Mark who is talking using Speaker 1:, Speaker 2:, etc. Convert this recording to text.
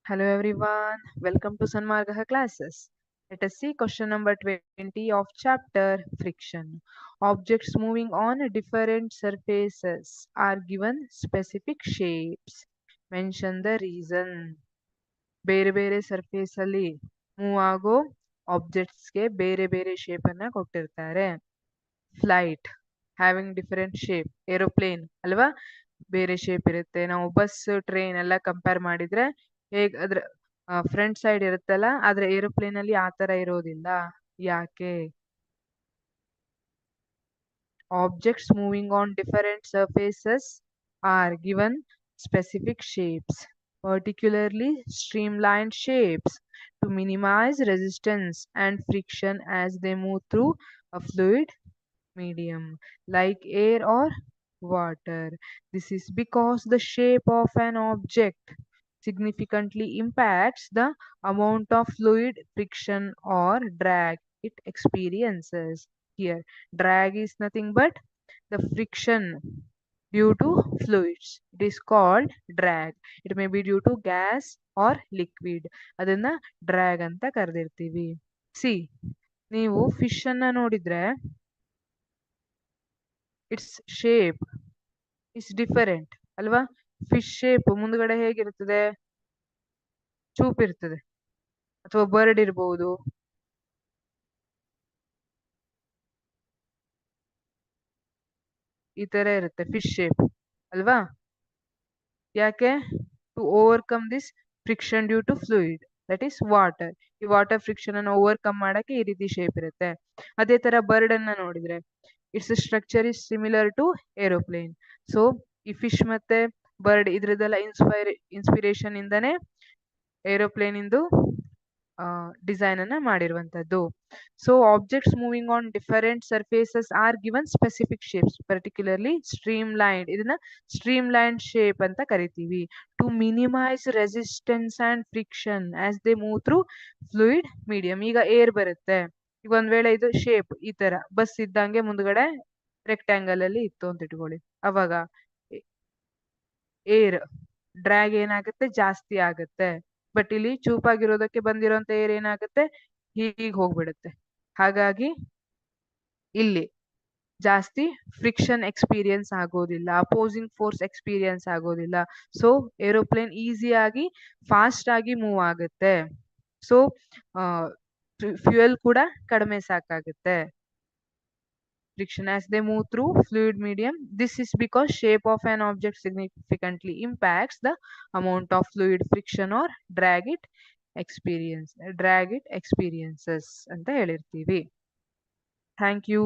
Speaker 1: Hello everyone, welcome to Sanmargaha classes. Let us see question number 20 of chapter Friction. Objects moving on different surfaces are given specific shapes. Mention the reason. ಬೇರೆ ಬೇರೆ surface ಅಲ್ಲಿ move ಆಗೋ ಆಬ್ಜೆಕ್ಟ್ಸ್ಗೆ ಬೇರೆ ಬೇರೆ shape ಅನ್ನ ಕೊಟ್ಟಿರ್ತಾರೆ. Flight having different shape, aeroplane ಅಲ್ವಾ ಬೇರೆ ಶೇಪ್ ಇರುತ್ತೆ. ನಾವು ಬಸ್ ಟ್ರೈನ್ ಎಲ್ಲ ಕಂಪೇರ್ ಮಾಡಿದ್ರೆ ಹೇಗ್ ಅದ್ರ ಫ್ರಂಟ್ ಸೈಡ್ ಇರುತ್ತಲ್ಲ, ಆದ್ರೆ ಏರೋಪ್ಲೇನ್ ಅಲ್ಲಿ ಆ ತರ ಇರೋದಿಲ್ಲ. ಯಾಕೆ? Objects moving on different surfaces are given specific shapes, particularly streamlined shapes, to minimize resistance and friction as they move through a fluid medium like air or water. This is because the shape of an object significantly impacts the amount of fluid friction or drag it experiences. Here, drag is nothing but the friction due to fluids. It is called drag. It may be due to gas or liquid. ಅದನ್ನ drag ಅಂತ ಕರೆದಿರ್ತೀವಿ. C, ನೀವು fish ಅನ್ನ ನೋಡಿದ್ರೆ it's shape is different ಅಲ್ವಾ? Fish shape ಮುಂದ್ಗಡೆ ಹೇಗಿರ್ತದೆ? ಚೂಪಿರ್ತದೆ. ಅಥವಾ bird ಇರ್ಬಹುದು, ಈ ತರ ಇರುತ್ತೆ ಫಿಶ್ ಶೇಪ್ ಅಲ್ವಾ? ಯಾಕೆ? To overcome this friction due to fluid, that is water. ಈ ವಾಟರ್ ಫ್ರಿಕ್ಷನ್ ಅನ್ನು ಓವರ್ಕಮ್ ಮಾಡಕ್ಕೆ ಈ ರೀತಿ ಶೇಪ್ ಇರುತ್ತೆ. ಅದೇ ತರ ಬರ್ಡ್ ಅನ್ನ ನೋಡಿದ್ರೆ it's structure is similar to aeroplane. So ಈ ಫಿಶ್ ಮತ್ತೆ ಬರ್ಡ್ ಇದ್ರದ್ದೆಲ್ಲ ಇನ್ಸ್ಪಿರೇಷನ್ ಇಂದಾನೆ ಏರೋಪ್ಲೇನ್ ಇಂದು ಡಿಸೈನ್ ಅನ್ನ ಮಾಡಿರುವಂತದ್ದು. So objects moving on different surfaces are given specific shapes, particularly streamline. ಇದನ್ನ ಸ್ಟ್ರೀಮ್ ಲೈನ್ ಶೇಪ್ ಅಂತ ಕರಿತೀವಿ. To minimise resistance and friction as they move through fluid medium. ಈಗ air ಬರುತ್ತೆ, ಈಗ ಒಂದ್ ವೇಳೆ ಇದು ಶೇಪ್ ಈ ತರ ಬಸ್ ಇದ್ದಂಗೆ ಮುಂದ್ಗಡೆ ರೆಕ್ಟ್ಯಾಂಗಲ್ ಅಲ್ಲಿ ಇತ್ತು ಅಂತ ಇಟ್ಕೊಳ್ಳಿ. ಅವಾಗ ಏರ್ ಡ್ರ್ಯಾಗ್ ಏನಾಗುತ್ತೆ? ಜಾಸ್ತಿ ಆಗುತ್ತೆ. ಬಟ್ ಇಲ್ಲಿ ಚೂಪಾಗಿರೋದಕ್ಕೆ ಬಂದಿರೋಂತ ಏರ್ ಏನಾಗುತ್ತೆ? ಹೀಗ್ ಹೋಗ್ಬಿಡುತ್ತೆ. ಹಾಗಾಗಿ ಇಲ್ಲಿ ಜಾಸ್ತಿ ಫ್ರಿಕ್ಷನ್ ಎಕ್ಸ್ಪೀರಿಯನ್ಸ್ ಆಗೋದಿಲ್ಲ, ಅಪೋಸಿಂಗ್ ಫೋರ್ಸ್ ಎಕ್ಸ್ಪೀರಿಯನ್ಸ್ ಆಗೋದಿಲ್ಲ. ಸೊ ಏರೋಪ್ಲೇನ್ ಈಸಿಯಾಗಿ ಫಾಸ್ಟ್ ಆಗಿ ಮೂವ್ ಆಗುತ್ತೆ. ಸೊ ಫ್ಯೂಯಲ್ ಕೂಡ ಕಡಿಮೆ ಸಾಕಾಗುತ್ತೆ. Friction as they move through fluid medium. This is because shape of an object significantly impacts the amount of fluid friction or drag it experiences ಅಂತ ಹೇಳಿರ್ತೀವಿ. Thank you.